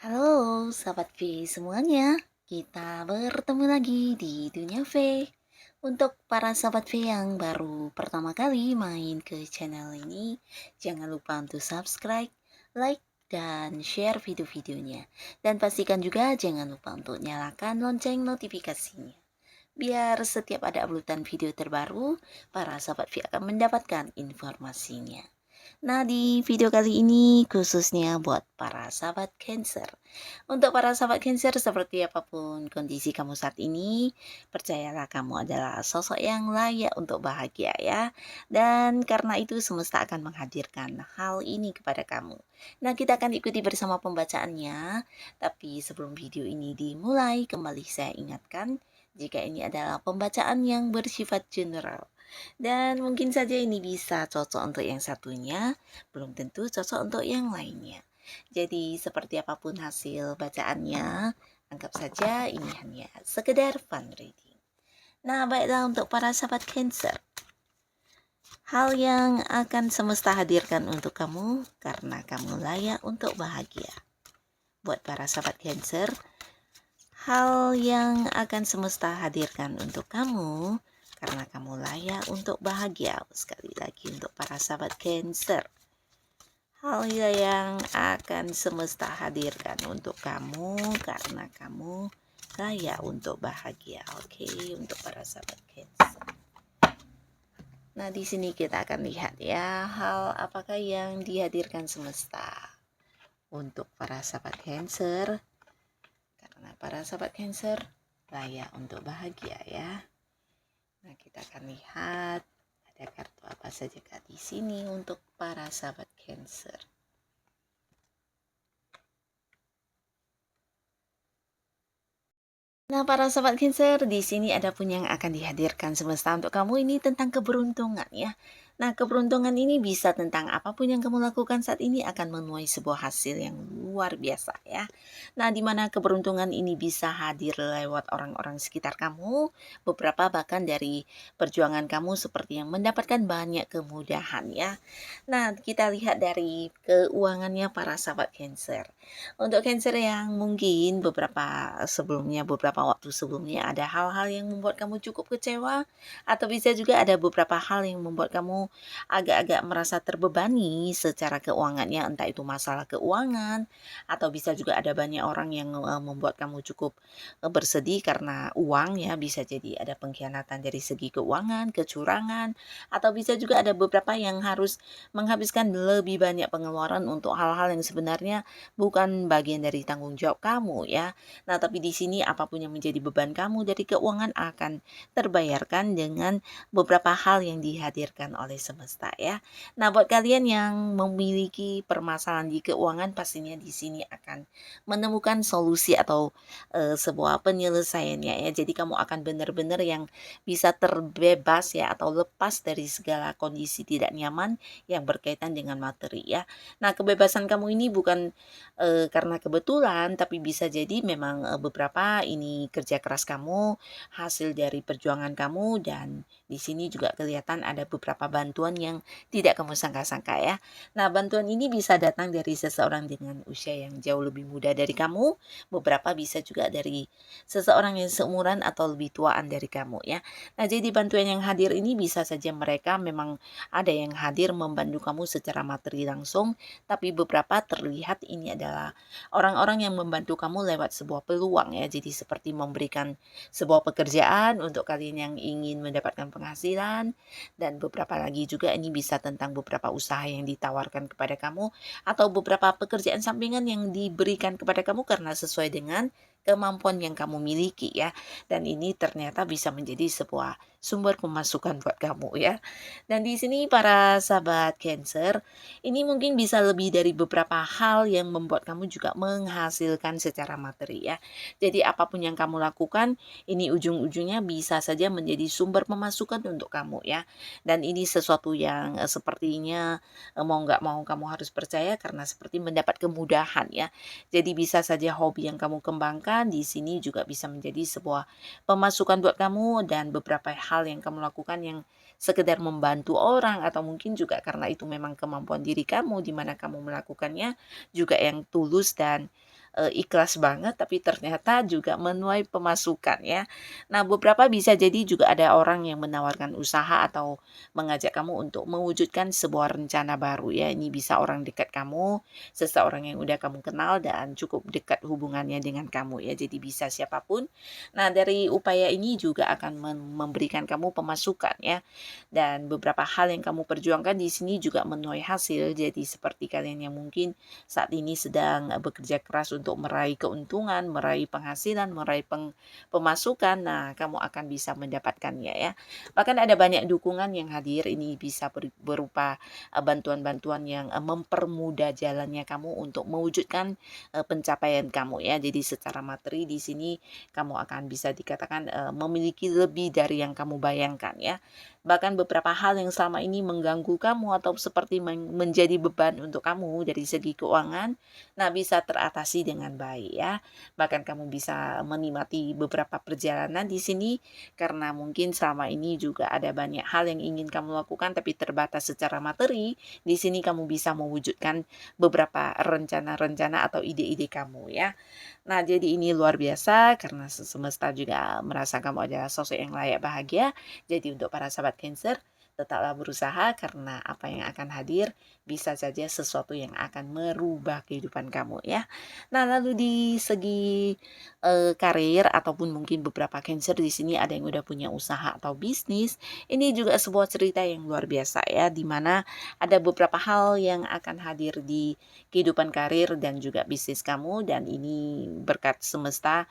Halo Sahabat V semuanya, kita bertemu lagi di Dunia V. Untuk para Sahabat V yang baru pertama kali main ke channel ini, jangan lupa untuk subscribe, like, dan share video-videonya. Dan pastikan juga jangan lupa untuk nyalakan lonceng notifikasinya. Biar setiap ada uploadan video terbaru, para Sahabat V akan mendapatkan informasinya. Nah, di video kali ini khususnya buat para sahabat Cancer. Untuk para sahabat Cancer, seperti apapun kondisi kamu saat ini, percayalah kamu adalah sosok yang layak untuk bahagia ya. Dan karena itu semesta akan menghadirkan hal ini kepada kamu. Nah, kita akan ikuti bersama pembacaannya. Tapi sebelum video ini dimulai, kembali saya ingatkan jika ini adalah pembacaan yang bersifat general. Dan mungkin saja ini bisa cocok untuk yang satunya, belum tentu cocok untuk yang lainnya. Jadi seperti apapun hasil bacaannya, anggap saja ini hanya sekedar fun reading. Nah, baiklah untuk para sahabat Cancer. Hal yang akan semesta hadirkan untuk kamu karena kamu layak untuk bahagia. Buat para sahabat Cancer, hal yang akan semesta hadirkan untuk kamu karena kamu layak untuk bahagia. Sekali lagi untuk para sahabat Cancer, hal yang akan semesta hadirkan untuk kamu karena kamu layak untuk bahagia. Oke, untuk para sahabat Cancer. Nah, di sini kita akan lihat ya, hal apakah yang dihadirkan semesta untuk para sahabat Cancer. Karena para sahabat Cancer layak untuk bahagia ya. Nah, kita akan lihat ada kartu apa saja Kak di sini untuk para sahabat Cancer. Nah, para sahabat Cancer, di sini ada pun yang akan dihadirkan semesta untuk kamu ini tentang keberuntungan ya. Nah, keberuntungan ini bisa tentang apapun yang kamu lakukan saat ini akan menuai sebuah hasil yang luar biasa ya. Nah, di mana keberuntungan ini bisa hadir lewat orang-orang sekitar kamu, beberapa bahkan dari perjuangan kamu seperti yang mendapatkan banyak kemudahan ya. Nah, kita lihat dari keuangannya para sahabat Cancer. Untuk Cancer yang mungkin beberapa waktu sebelumnya ada hal-hal yang membuat kamu cukup kecewa, atau bisa juga ada beberapa hal yang membuat kamu agak-agak merasa terbebani secara keuangannya, entah itu masalah keuangan atau bisa juga ada banyak orang yang membuat kamu cukup bersedih karena uang ya, bisa jadi ada pengkhianatan dari segi keuangan, kecurangan, atau bisa juga ada beberapa yang harus menghabiskan lebih banyak pengeluaran untuk hal-hal yang sebenarnya bukan bagian dari tanggung jawab kamu ya. Nah, tapi di sini apapun yang menjadi beban kamu dari keuangan akan terbayarkan dengan beberapa hal yang dihadirkan oleh semesta ya. Nah, buat kalian yang memiliki permasalahan di keuangan, pastinya di sini akan menemukan solusi atau sebuah penyelesaiannya ya. Jadi kamu akan benar-benar yang bisa terbebas ya atau lepas dari segala kondisi tidak nyaman yang berkaitan dengan materi ya. Nah, kebebasan kamu ini bukan karena kebetulan, tapi bisa jadi memang beberapa ini kerja keras kamu, hasil dari perjuangan kamu, dan di sini juga kelihatan ada beberapa bantuan yang tidak kamu sangka-sangka ya. Nah, bantuan ini bisa datang dari seseorang dengan usia yang jauh lebih muda dari kamu, beberapa bisa juga dari seseorang yang seumuran atau lebih tuaan dari kamu ya. Nah, jadi bantuan yang hadir ini bisa saja mereka memang ada yang hadir membantu kamu secara materi langsung, tapi beberapa terlihat ini adalah orang-orang yang membantu kamu lewat sebuah peluang ya. Jadi seperti memberikan sebuah pekerjaan untuk kalian yang ingin mendapatkan penghasilan, dan beberapa lagi juga ini bisa tentang beberapa usaha yang ditawarkan kepada kamu atau beberapa pekerjaan sampingan yang diberikan kepada kamu karena sesuai dengan kemampuan yang kamu miliki ya. Dan ini ternyata bisa menjadi sebuah sumber pemasukan buat kamu ya. Dan di sini para sahabat Cancer, ini mungkin bisa lebih dari beberapa hal yang membuat kamu juga menghasilkan secara materi ya. Jadi apapun yang kamu lakukan, ini ujung-ujungnya bisa saja menjadi sumber pemasukan untuk kamu ya. Dan ini sesuatu yang sepertinya mau nggak mau kamu harus percaya karena seperti mendapat kemudahan ya. Jadi bisa saja hobi yang kamu kembangkan di sini juga bisa menjadi sebuah pemasukan buat kamu dan beberapa hal yang kamu lakukan yang sekedar membantu orang atau mungkin juga karena itu memang kemampuan diri kamu di mana kamu melakukannya juga yang tulus dan ikhlas banget tapi ternyata juga menuai pemasukan ya. Nah, beberapa bisa jadi juga ada orang yang menawarkan usaha atau mengajak kamu untuk mewujudkan sebuah rencana baru ya. Ini bisa orang dekat kamu, seseorang yang udah kamu kenal dan cukup dekat hubungannya dengan kamu ya. Jadi bisa siapapun. Nah, dari upaya ini juga akan memberikan kamu pemasukan ya. Dan beberapa hal yang kamu perjuangkan di sini juga menuai hasil. Jadi seperti kalian yang mungkin saat ini sedang bekerja keras untuk meraih keuntungan, meraih penghasilan, meraih pemasukan. Nah, kamu akan bisa mendapatkannya ya. Bahkan ada banyak dukungan yang hadir, ini bisa berupa bantuan-bantuan yang mempermudah jalannya kamu untuk mewujudkan pencapaian kamu ya. Jadi secara materi di sini kamu akan bisa dikatakan memiliki lebih dari yang kamu bayangkan ya. Bahkan beberapa hal yang selama ini mengganggu kamu atau seperti menjadi beban untuk kamu dari segi keuangan, nah bisa teratasi dengan baik ya. Bahkan kamu bisa menikmati beberapa perjalanan di sini karena mungkin selama ini juga ada banyak hal yang ingin kamu lakukan tapi terbatas secara materi. Di sini kamu bisa mewujudkan beberapa rencana-rencana atau ide-ide kamu ya. Nah, jadi ini luar biasa karena semesta juga merasa kamu adalah sosok yang layak bahagia. Jadi untuk para sahabat Cancer, tetaplah berusaha karena apa yang akan hadir bisa saja sesuatu yang akan merubah kehidupan kamu ya. Nah, lalu di segi karir ataupun mungkin beberapa Cancer di sini ada yang udah punya usaha atau bisnis. Ini juga sebuah cerita yang luar biasa ya, di mana ada beberapa hal yang akan hadir di kehidupan karir dan juga bisnis kamu dan ini berkat semesta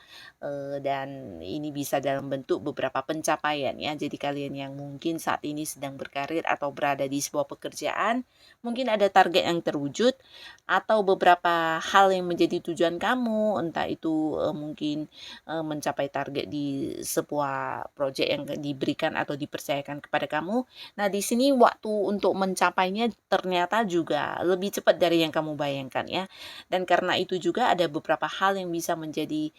dan ini bisa dalam bentuk beberapa pencapaian ya. Jadi kalian yang mungkin saat ini sedang berkarir atau berada di sebuah pekerjaan, mungkin ada target yang terwujud atau beberapa hal yang menjadi tujuan kamu, entah itu mungkin mencapai target di sebuah proyek yang diberikan atau dipercayakan kepada kamu. Nah, di sini waktu untuk mencapainya ternyata juga lebih cepat dari yang kamu bayangkan ya. Dan karena itu juga ada beberapa hal yang bisa menjadi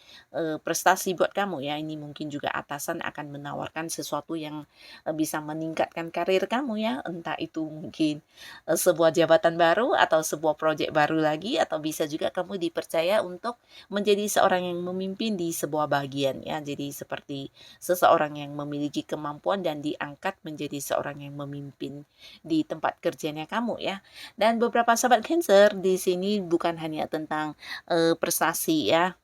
prestasi buat kamu ya. Ini mungkin juga atasan akan menawarkan sesuatu yang bisa meningkatkan karir kamu ya. Entah itu mungkin sebuah jabatan baru atau sebuah proyek baru lagi atau bisa juga kamu dipercaya untuk menjadi seorang yang memimpin di sebuah bagian ya. Jadi seperti seseorang yang memiliki kemampuan dan diangkat menjadi seorang yang memimpin di tempat kerjanya kamu ya. Dan beberapa sahabat Cancer di sini bukan hanya tentang prestasi ya,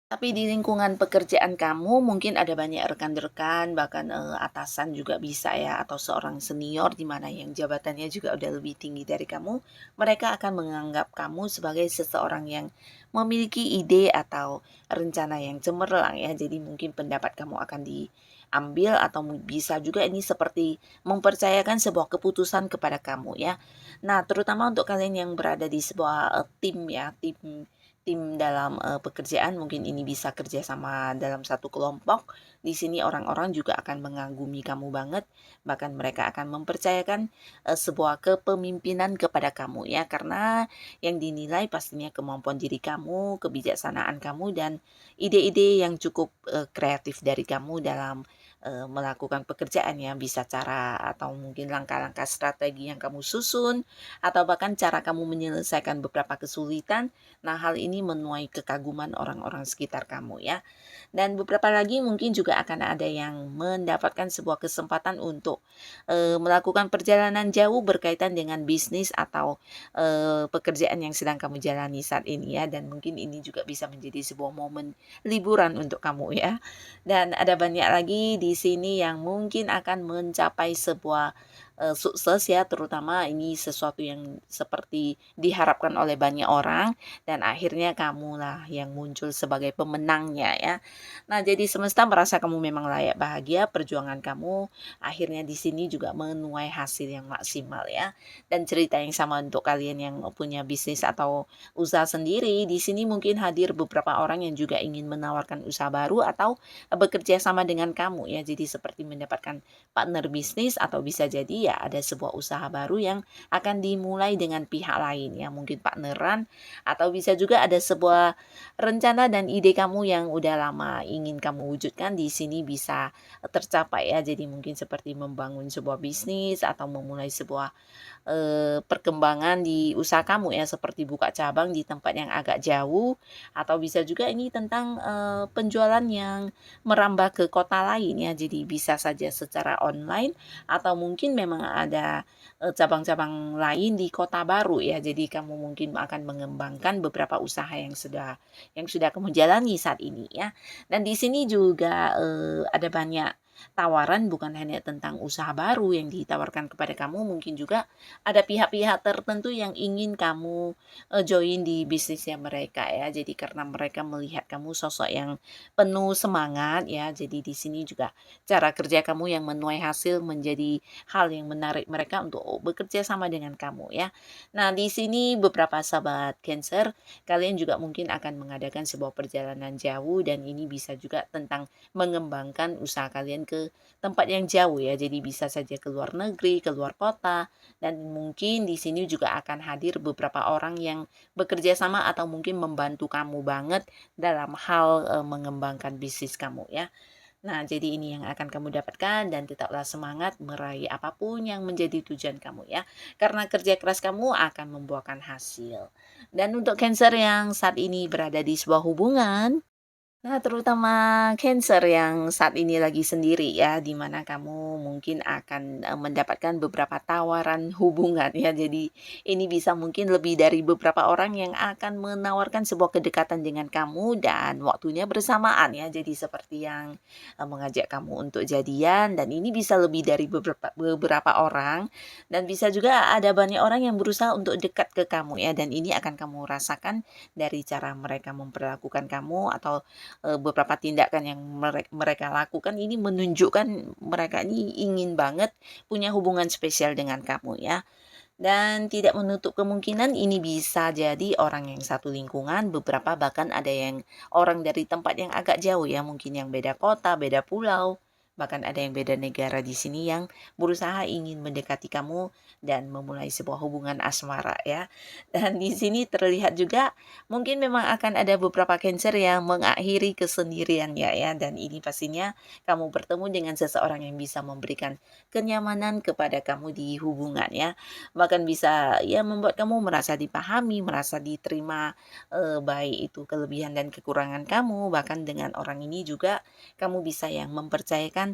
tapi di lingkungan pekerjaan kamu mungkin ada banyak rekan-rekan, bahkan atasan juga bisa ya, atau seorang senior di mana yang jabatannya juga udah lebih tinggi dari kamu. Mereka akan menganggap kamu sebagai seseorang yang memiliki ide atau rencana yang cemerlang ya. Jadi mungkin pendapat kamu akan diambil atau bisa juga ini seperti mempercayakan sebuah keputusan kepada kamu ya. Nah, terutama untuk kalian yang berada di sebuah tim ya, tim dalam pekerjaan mungkin ini bisa kerja sama dalam satu kelompok. Di sini orang-orang juga akan mengagumi kamu banget, bahkan mereka akan mempercayakan sebuah kepemimpinan kepada kamu ya, karena yang dinilai pastinya kemampuan diri kamu, kebijaksanaan kamu dan ide-ide yang cukup kreatif dari kamu dalam melakukan pekerjaan ya, bisa cara atau mungkin langkah-langkah strategi yang kamu susun atau bahkan cara kamu menyelesaikan beberapa kesulitan. Nah, hal ini menuai kekaguman orang-orang sekitar kamu ya. Dan beberapa lagi mungkin juga akan ada yang mendapatkan sebuah kesempatan untuk melakukan perjalanan jauh berkaitan dengan bisnis atau pekerjaan yang sedang kamu jalani saat ini ya. Dan mungkin ini juga bisa menjadi sebuah momen liburan untuk kamu ya. Dan ada banyak lagi di sini yang mungkin akan mencapai sebuah sukses ya, terutama ini sesuatu yang seperti diharapkan oleh banyak orang dan akhirnya kamulah yang muncul sebagai pemenangnya ya. Nah, jadi semesta merasa kamu memang layak bahagia, perjuangan kamu akhirnya di sini juga menuai hasil yang maksimal ya. Dan cerita yang sama untuk kalian yang punya bisnis atau usaha sendiri, di sini mungkin hadir beberapa orang yang juga ingin menawarkan usaha baru atau bekerja sama dengan kamu ya. Jadi seperti mendapatkan partner bisnis atau bisa jadi ya ada sebuah usaha baru yang akan dimulai dengan pihak lain ya, mungkin partneran atau bisa juga ada sebuah rencana dan ide kamu yang udah lama ingin kamu wujudkan di sini bisa tercapai ya. Jadi mungkin seperti membangun sebuah bisnis atau memulai sebuah perkembangan di usaha kamu ya, seperti buka cabang di tempat yang agak jauh atau bisa juga ini tentang, penjualan yang merambah ke kota lain ya. Jadi bisa saja secara online atau mungkin memang ada, cabang-cabang lain di kota baru ya. Jadi kamu mungkin akan mengembangkan beberapa usaha yang sudah kamu jalani saat ini ya. Dan di sini juga, ada banyak tawaran bukan hanya tentang usaha baru yang ditawarkan kepada kamu, mungkin juga ada pihak-pihak tertentu yang ingin kamu, join di bisnisnya mereka ya. Jadi karena mereka melihat kamu sosok yang penuh semangat ya, jadi di sini juga cara kerja kamu yang menuai hasil menjadi hal yang menarik mereka untuk bekerja sama dengan kamu ya. Nah, di sini beberapa sahabat Cancer, kalian juga mungkin akan mengadakan sebuah perjalanan jauh dan ini bisa juga tentang mengembangkan usaha kalian ke tempat yang jauh ya. Jadi bisa saja ke luar negeri, ke luar kota, dan mungkin di sini juga akan hadir beberapa orang yang bekerja sama atau mungkin membantu kamu banget dalam hal mengembangkan bisnis kamu ya. Nah, jadi ini yang akan kamu dapatkan dan tetaplah semangat meraih apapun yang menjadi tujuan kamu ya. Karena kerja keras kamu akan membuahkan hasil. Dan untuk Cancer yang saat ini berada di sebuah hubungan, nah, terutama Cancer yang saat ini lagi sendiri ya, di mana kamu mungkin akan, mendapatkan beberapa tawaran hubungan ya. Jadi ini bisa mungkin lebih dari beberapa orang yang akan menawarkan sebuah kedekatan dengan kamu dan waktunya bersamaan ya. Jadi seperti yang, mengajak kamu untuk jadian dan ini bisa lebih dari beberapa orang dan bisa juga ada banyak orang yang berusaha untuk dekat ke kamu ya dan ini akan kamu rasakan dari cara mereka memperlakukan kamu atau beberapa tindakan yang mereka lakukan ini menunjukkan mereka ini ingin banget punya hubungan spesial dengan kamu ya. Dan tidak menutup kemungkinan ini bisa jadi orang yang satu lingkungan, beberapa bahkan ada yang orang dari tempat yang agak jauh ya, mungkin yang beda kota, beda pulau, bahkan ada yang beda negara di sini yang berusaha ingin mendekati kamu dan memulai sebuah hubungan asmara ya. Dan di sini terlihat juga mungkin memang akan ada beberapa Cancer yang mengakhiri kesendirian ya dan ini pastinya kamu bertemu dengan seseorang yang bisa memberikan kenyamanan kepada kamu di hubungan ya. Bahkan bisa ya membuat kamu merasa dipahami, merasa diterima, baik itu kelebihan dan kekurangan kamu, bahkan dengan orang ini juga kamu bisa yang mempercayakan,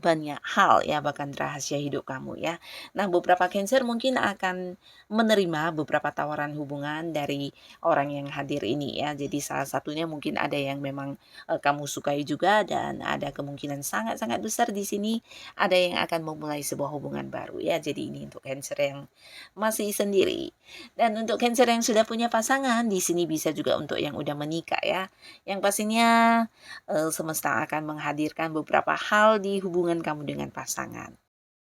banyak hal ya, bahkan rahasia hidup kamu ya. Nah, beberapa Cancer mungkin akan menerima beberapa tawaran hubungan dari orang yang hadir ini ya. Jadi salah satunya mungkin ada yang memang, kamu sukai juga dan ada kemungkinan sangat-sangat besar di sini ada yang akan memulai sebuah hubungan baru ya. Jadi ini untuk Cancer yang masih sendiri. Dan untuk Cancer yang sudah punya pasangan, di sini bisa juga untuk yang udah menikah ya. Yang pastinya semesta akan menghadirkan beberapa hal di hubungan kamu dengan pasangan.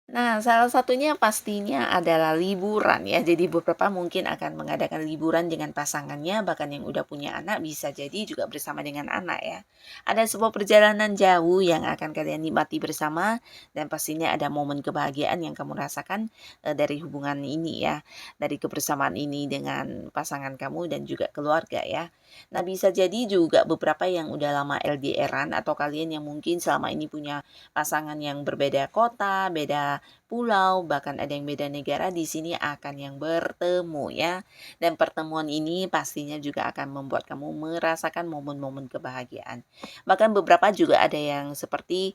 Nah, salah satunya pastinya adalah liburan ya. Jadi beberapa mungkin akan mengadakan liburan dengan pasangannya, bahkan yang udah punya anak bisa jadi juga bersama dengan anak ya. Ada sebuah perjalanan jauh yang akan kalian nikmati bersama dan pastinya ada momen kebahagiaan yang kamu rasakan dari hubungan ini ya, dari kebersamaan ini dengan pasangan kamu dan juga keluarga ya. Nah, bisa jadi juga beberapa yang udah lama LDRan atau kalian yang mungkin selama ini punya pasangan yang berbeda kota, beda pulau, bahkan ada yang beda negara, di sini akan yang bertemu ya. Dan pertemuan ini pastinya juga akan membuat kamu merasakan momen-momen kebahagiaan. Bahkan beberapa juga ada yang seperti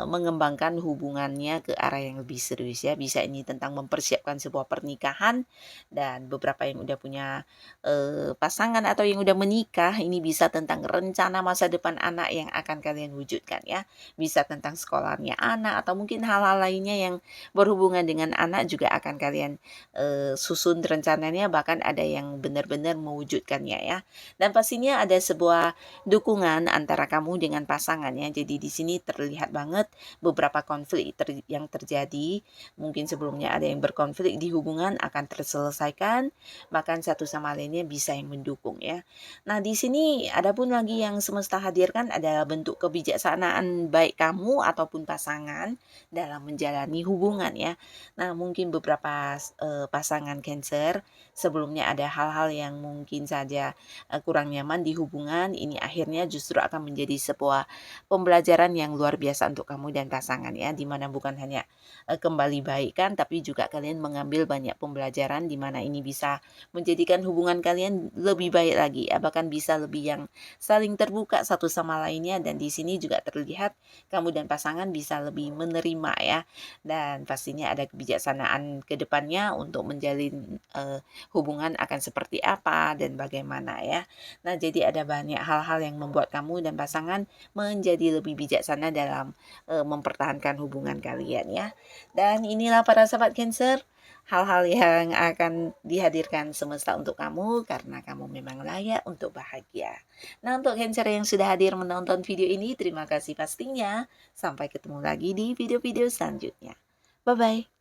mengembangkan hubungannya ke arah yang lebih serius ya. Bisa ini tentang mempersiapkan sebuah pernikahan dan beberapa yang udah punya pasangan atau yang udah menikah, ini bisa tentang rencana masa depan anak yang akan kalian wujudkan ya. Bisa tentang sekolahnya anak atau mungkin hal-hal lainnya yang berhubungan dengan anak juga akan kalian susun rencananya, bahkan ada yang benar-benar mewujudkannya ya. Dan pastinya ada sebuah dukungan antara kamu dengan pasangannya. Jadi di sini terlihat banget beberapa konflik yang terjadi. Mungkin sebelumnya ada yang berkonflik di hubungan akan terselesaikan, bahkan satu sama lainnya bisa yang mendukung ya. Nah, di sini ada pun lagi yang semesta hadirkan adalah bentuk kebijaksanaan baik kamu ataupun pasangan dalam menjalani hubungan ya. Nah, mungkin beberapa pasangan Cancer sebelumnya ada hal-hal yang mungkin saja kurang nyaman di hubungan, ini akhirnya justru akan menjadi sebuah pembelajaran yang luar biasa untuk kamu dan pasangan ya, dimana bukan hanya kembali baikan, tapi juga kalian mengambil banyak pembelajaran di mana ini bisa menjadikan hubungan kalian lebih baik lagi ya, bahkan bisa lebih yang saling terbuka satu sama lainnya. Dan di sini juga terlihat kamu dan pasangan bisa lebih menerima ya, dan pastinya ada kebijaksanaan ke depannya untuk menjalin hubungan akan seperti apa dan bagaimana ya. Nah, jadi ada banyak hal-hal yang membuat kamu dan pasangan menjadi lebih bijaksana dalam mempertahankan hubungan kalian ya. Dan inilah para sahabat Cancer, hal-hal yang akan dihadirkan semesta untuk kamu karena kamu memang layak untuk bahagia. Nah, untuk Cancer yang sudah hadir menonton video ini, terima kasih pastinya. Sampai ketemu lagi di video-video selanjutnya. Bye-bye.